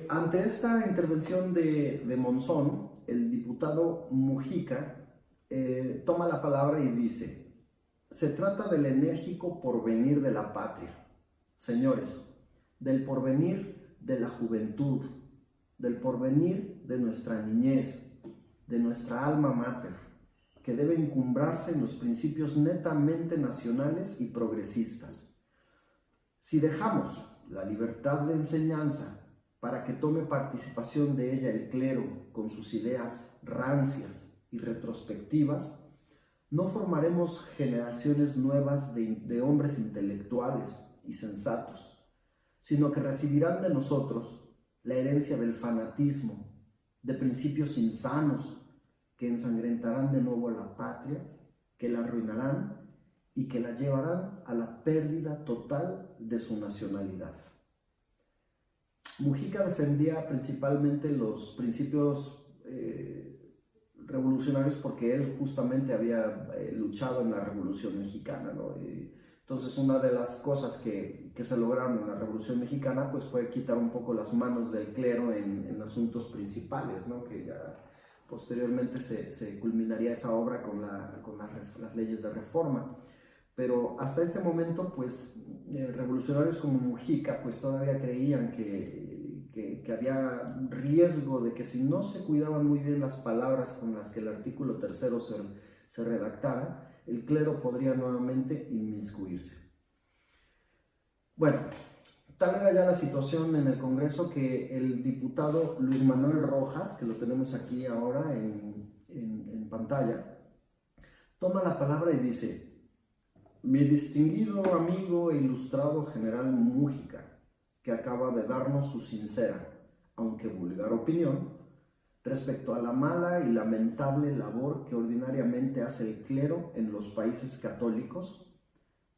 Ante esta intervención de Monzón, el diputado Mujica toma la palabra y dice: se trata del enérgico porvenir de la patria. Señores, del porvenir de la juventud, del porvenir de nuestra niñez, de nuestra alma mater, que debe encumbrarse en los principios netamente nacionales y progresistas. Si dejamos la libertad de enseñanza para que tome participación de ella el clero con sus ideas rancias y retrospectivas, no formaremos generaciones nuevas de hombres intelectuales y sensatos, sino que recibirán de nosotros la herencia del fanatismo, de principios insanos que ensangrentarán de nuevo a la patria, que la arruinarán y que la llevarán a la pérdida total de su nacionalidad. Mujica defendía principalmente los principios revolucionarios porque él justamente había luchado en la Revolución Mexicana, ¿no? Entonces una de las cosas que se lograron en la Revolución Mexicana pues fue quitar un poco las manos del clero en asuntos principales, ¿no? Que ya posteriormente se culminaría esa obra con las leyes de reforma. Pero hasta este momento, pues, revolucionarios como Mujica, pues todavía creían que había riesgo de que si no se cuidaban muy bien las palabras con las que el artículo tercero se redactara, el clero podría nuevamente inmiscuirse. Bueno, tal era ya la situación en el Congreso que el diputado Luis Manuel Rojas, que lo tenemos aquí ahora en pantalla, toma la palabra y dice: mi distinguido amigo e ilustrado general Mujica, que acaba de darnos su sincera, aunque vulgar opinión, respecto a la mala y lamentable labor que ordinariamente hace el clero en los países católicos,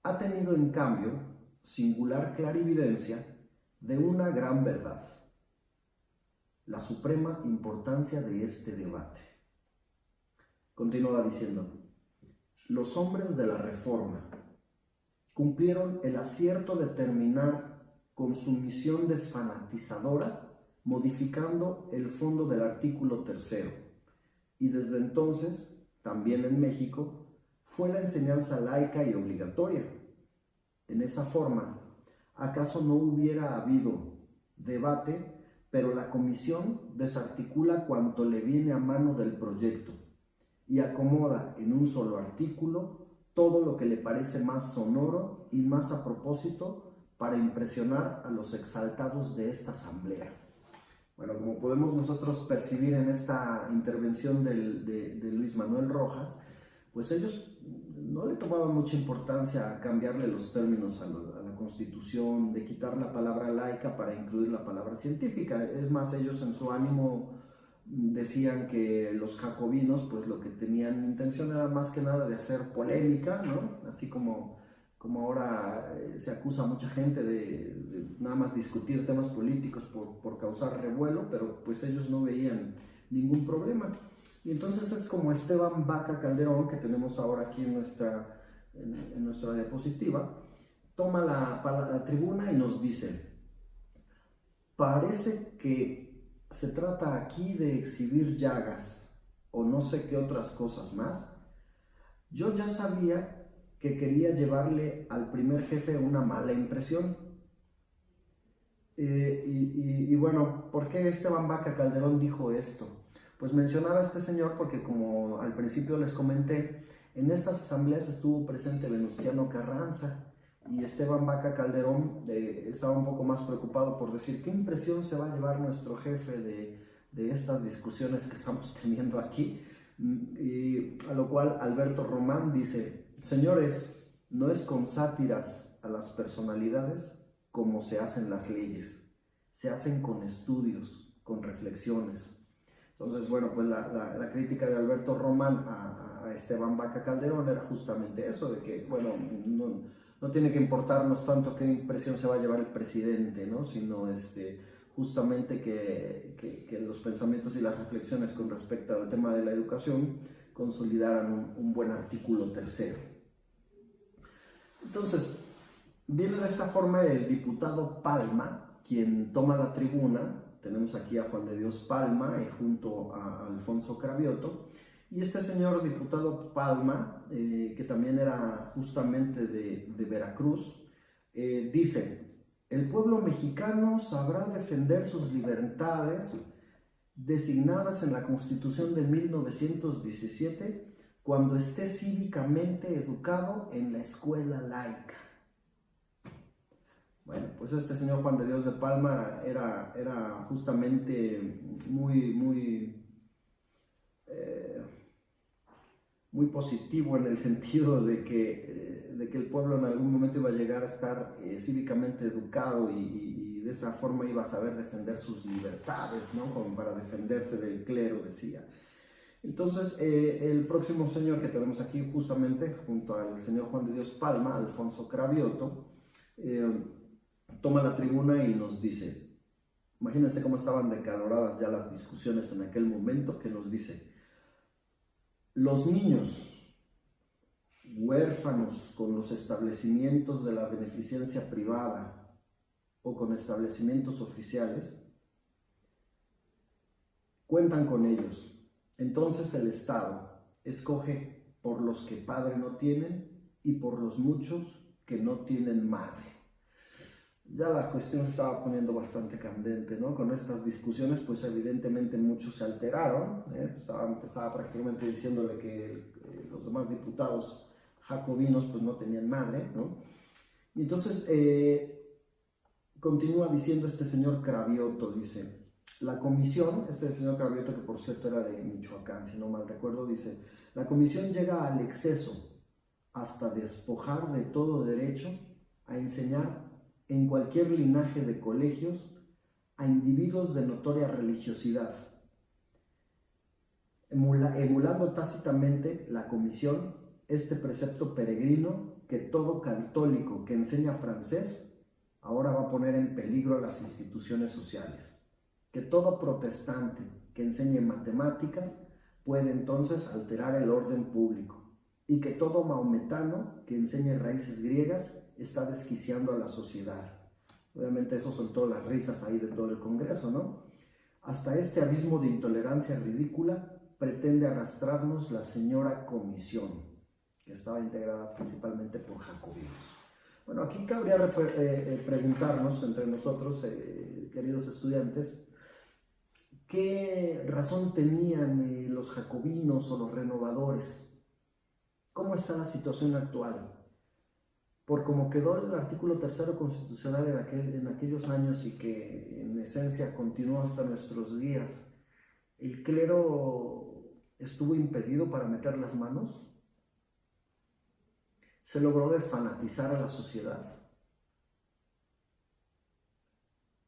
ha tenido en cambio singular clarividencia de una gran verdad: la suprema importancia de este debate. Continúa diciendo: los hombres de la Reforma cumplieron el acierto de terminar con su misión desfanatizadora modificando el fondo del artículo tercero, y desde entonces, también en México, fue la enseñanza laica y obligatoria. En esa forma, ¿acaso no hubiera habido debate, pero la comisión desarticula cuanto le viene a mano del proyecto y acomoda en un solo artículo todo lo que le parece más sonoro y más a propósito para impresionar a los exaltados de esta asamblea? Bueno, como podemos nosotros percibir en esta intervención de Luis Manuel Rojas, pues ellos no le tomaban mucha importancia a cambiarle los términos a la Constitución, de quitar la palabra laica para incluir la palabra científica. Es más, ellos en su ánimo decían que los jacobinos pues lo que tenían intención era más que nada de hacer polémica, ¿no? Así como ahora se acusa a mucha gente de nada más discutir temas políticos por causar revuelo, pero pues ellos no veían ningún problema. Y entonces es como Esteban Vaca Calderón, que tenemos ahora aquí en nuestra diapositiva, toma la tribuna y nos dice: parece que se trata aquí de exhibir llagas o no sé qué otras cosas más. Yo ya sabía que quería llevarle al primer jefe una mala impresión. Y bueno, ¿por qué Esteban Vaca Calderón dijo esto? Pues mencionaba a este señor porque, como al principio les comenté, en estas asambleas estuvo presente Venustiano Carranza, y Esteban Vaca Calderón estaba un poco más preocupado por decir qué impresión se va a llevar nuestro jefe de estas discusiones que estamos teniendo aquí. Y a lo cual Alberto Román dice: señores, no es con sátiras a las personalidades como se hacen las leyes, se hacen con estudios, con reflexiones. Entonces, bueno, pues la crítica de Alberto Román a Esteban Vaca Calderón era justamente eso, de que, bueno, no tiene que importarnos tanto qué impresión se va a llevar el presidente, ¿no? Sino justamente que los pensamientos y las reflexiones con respecto al tema de la educación consolidaran un buen artículo tercero. Entonces, viene de esta forma el diputado Palma, quien toma la tribuna tenemos aquí a Juan de Dios Palma junto a Alfonso Cravioto. Y este señor diputado Palma, que también era justamente de Veracruz, dice: el pueblo mexicano sabrá defender sus libertades designadas en la Constitución de 1917 cuando esté cívicamente educado en la escuela laica. Bueno, pues este señor Juan de Dios de Palma era justamente muy positivo en el sentido de que el pueblo en algún momento iba a llegar a estar cívicamente educado y de esa forma iba a saber defender sus libertades, ¿no? Como para defenderse del clero, decía. Entonces, el próximo señor que tenemos aquí justamente, junto al señor Juan de Dios Palma, Alfonso Cravioto, toma la tribuna y nos dice, imagínense cómo estaban decaloradas ya las discusiones en aquel momento, que nos dice: los niños huérfanos con los establecimientos de la beneficencia privada o con establecimientos oficiales cuentan con ellos. Entonces el Estado escoge por los que padre no tienen y por los muchos que no tienen madre. Ya la cuestión se estaba poniendo bastante candente, ¿no? Con estas discusiones, pues evidentemente muchos se alteraron, estaba prácticamente diciéndole que los demás diputados jacobinos pues no tenían madre, ¿no? Y entonces continúa diciendo este señor Cravioto, dice: la comisión, este señor Cravioto, que por cierto era de Michoacán, si no mal recuerdo, dice: la comisión llega al exceso hasta despojar de todo derecho a enseñar en cualquier linaje de colegios a individuos de notoria religiosidad, emulando tácitamente la comisión este precepto peregrino que todo católico que enseña francés ahora va a poner en peligro las instituciones sociales, que todo protestante que enseñe matemáticas puede entonces alterar el orden público, y que todo maometano que enseñe raíces griegas está desquiciando a la sociedad. Obviamente eso soltó las risas ahí de todo el Congreso, ¿no? Hasta este abismo de intolerancia ridícula pretende arrastrarnos la señora comisión, que estaba integrada principalmente por jacobinos. Bueno, aquí cabría preguntarnos entre nosotros, queridos estudiantes, ¿qué razón tenían los jacobinos o los renovadores? ¿Cómo está la situación actual? Por cómo quedó el artículo 3 constitucional en aquellos años y que en esencia continúa hasta nuestros días, ¿el clero estuvo impedido para meter las manos? ¿Se logró desfanatizar a la sociedad?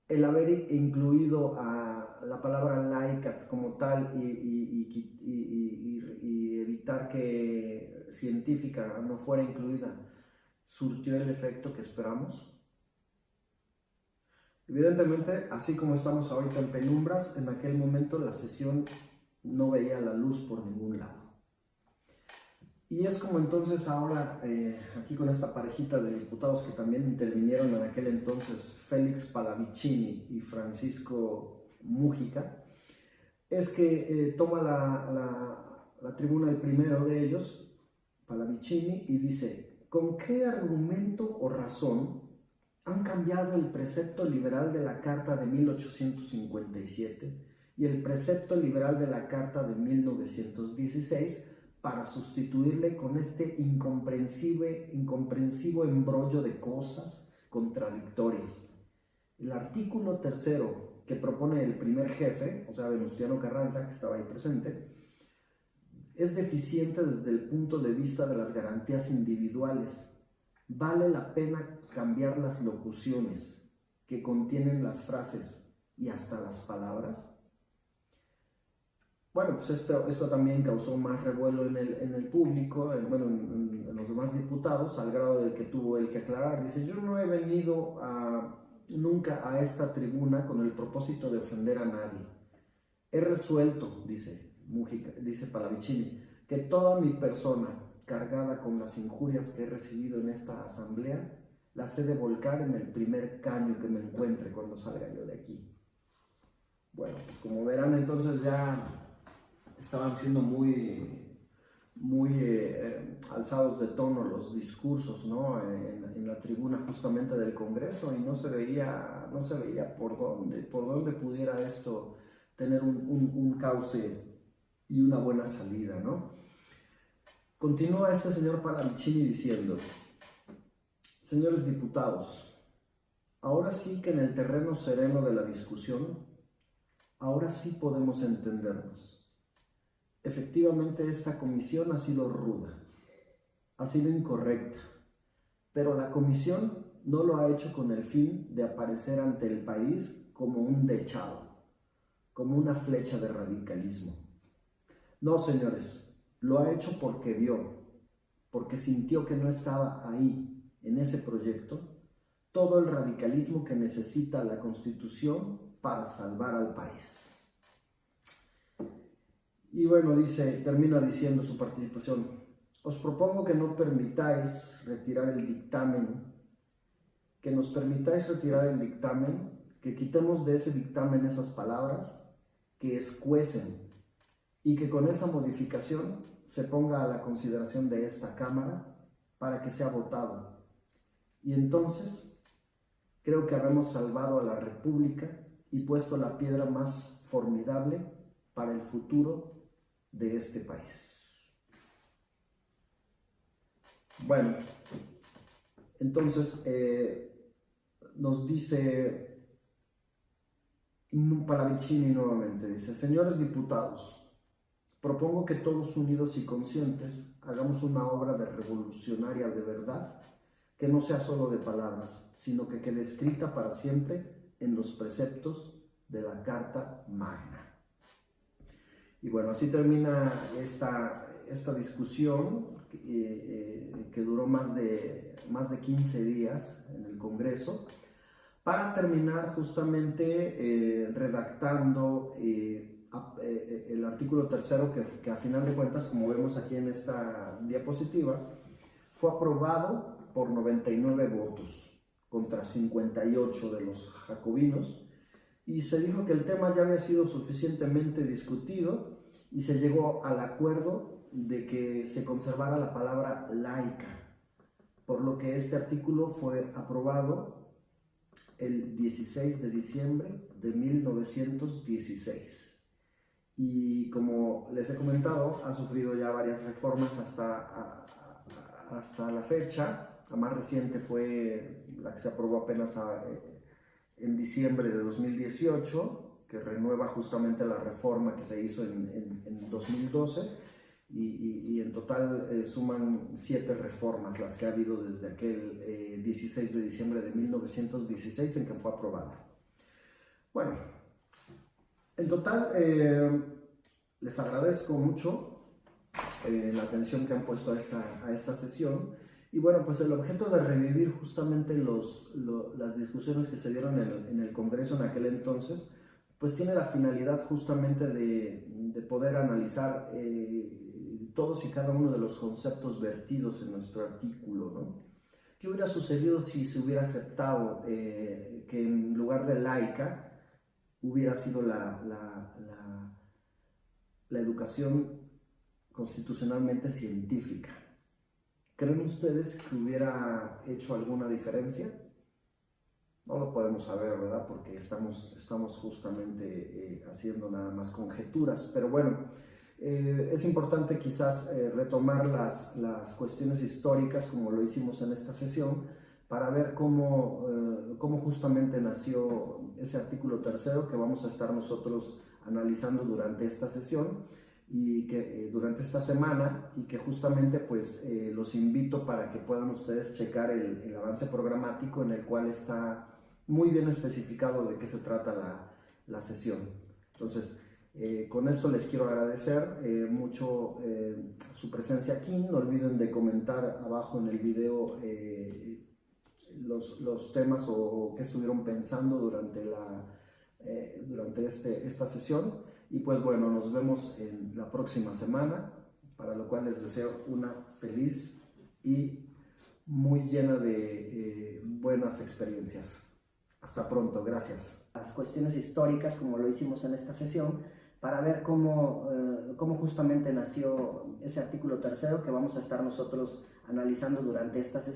El haber incluido a la palabra laica como tal y evitar que científica no fuera incluida, ¿surtió el efecto que esperamos? Evidentemente, así como estamos ahorita en penumbras, en aquel momento la sesión no veía la luz por ningún lado. Y es como entonces ahora, aquí con esta parejita de diputados que también intervinieron en aquel entonces, Félix Pallavicini y Francisco Mújica, es que toma la tribuna el primero de ellos, Pallavicini, y dice: ¿con qué argumento o razón han cambiado el precepto liberal de la Carta de 1857 y el precepto liberal de la Carta de 1916 para sustituirle con este incomprensivo embrollo de cosas contradictorias? El artículo 3 que propone el primer jefe, o sea, Venustiano Carranza, que estaba ahí presente, es deficiente desde el punto de vista de las garantías individuales. Vale la pena cambiar las locuciones que contienen las frases y hasta las palabras. Bueno, pues esto también causó más revuelo en el público, en los demás diputados, al grado de que tuvo él que aclarar. Dice: yo no he venido nunca a esta tribuna con el propósito de ofender a nadie. He resuelto, dice Pallavicini, que toda mi persona cargada con las injurias que he recibido en esta asamblea las he de volcar en el primer caño que me encuentre cuando salga yo de aquí. bueno, pues como verán, entonces ya estaban siendo muy alzados de tono los discursos, ¿no? En la tribuna justamente del Congreso, y no se veía por dónde pudiera esto tener un cauce y una buena salida, ¿no? Continúa este señor Pallavicini diciendo: señores diputados, ahora sí que en el terreno sereno de la discusión, ahora sí podemos entendernos. Efectivamente, esta comisión ha sido ruda, ha sido incorrecta, pero la comisión no lo ha hecho con el fin de aparecer ante el país como un dechado, como una flecha de radicalismo. No, señores, lo ha hecho porque vio, porque sintió que no estaba ahí, en ese proyecto, todo el radicalismo que necesita la Constitución para salvar al país. Y bueno, termina diciendo su participación: os propongo que no permitáis retirar el dictamen, que nos permitáis retirar el dictamen, que quitemos de ese dictamen esas palabras que escuecen, y que con esa modificación se ponga a la consideración de esta Cámara para que sea votado. Y entonces creo que habremos salvado a la República y puesto la piedra más formidable para el futuro de este país. Bueno, entonces nos dice Pallavicini nuevamente, dice: señores diputados, propongo que todos unidos y conscientes hagamos una obra de revolucionaria de verdad, que no sea solo de palabras, sino que quede escrita para siempre en los preceptos de la Carta Magna. Y bueno, así termina esta discusión que duró más de 15 días en el Congreso, para terminar justamente redactando el artículo tercero, que a final de cuentas, como vemos aquí en esta diapositiva, fue aprobado por 99 votos contra 58 de los jacobinos, y se dijo que el tema ya había sido suficientemente discutido y se llegó al acuerdo de que se conservara la palabra laica, por lo que este artículo fue aprobado el 16 de diciembre de 1916. Y como les he comentado, ha sufrido ya varias reformas hasta la fecha. La más reciente fue la que se aprobó apenas en diciembre de 2018, que renueva justamente la reforma que se hizo en 2012, y en total suman 7 reformas las que ha habido desde aquel 16 de diciembre de 1916 en que fue aprobada. Bueno, en total les agradezco mucho la atención que han puesto a esta sesión. Y bueno, pues el objeto de revivir justamente las discusiones que se dieron en el Congreso en aquel entonces, pues tiene la finalidad justamente de poder analizar todos y cada uno de los conceptos vertidos en nuestro artículo, ¿no? ¿Qué hubiera sucedido si se hubiera aceptado que en lugar de laica hubiera sido la educación constitucionalmente científica? ¿Creen ustedes que hubiera hecho alguna diferencia? No lo podemos saber, ¿verdad? Porque estamos justamente haciendo nada más conjeturas. Pero bueno, es importante quizás retomar las cuestiones históricas, como lo hicimos en esta sesión, para ver cómo justamente nació ese artículo tercero que vamos a estar nosotros analizando durante esta sesión, y que durante esta semana, y que justamente pues los invito para que puedan ustedes checar el avance programático, en el cual está muy bien especificado de qué se trata la sesión. Entonces, con esto les quiero agradecer mucho su presencia aquí. No olviden de comentar abajo en el video los temas o qué estuvieron pensando durante esta sesión. Y pues bueno, nos vemos en la próxima semana, para lo cual les deseo una feliz y muy llena de buenas experiencias. Hasta pronto, gracias. Las cuestiones históricas, como lo hicimos en esta sesión, para ver cómo justamente nació ese artículo tercero que vamos a estar nosotros analizando durante esta sesión.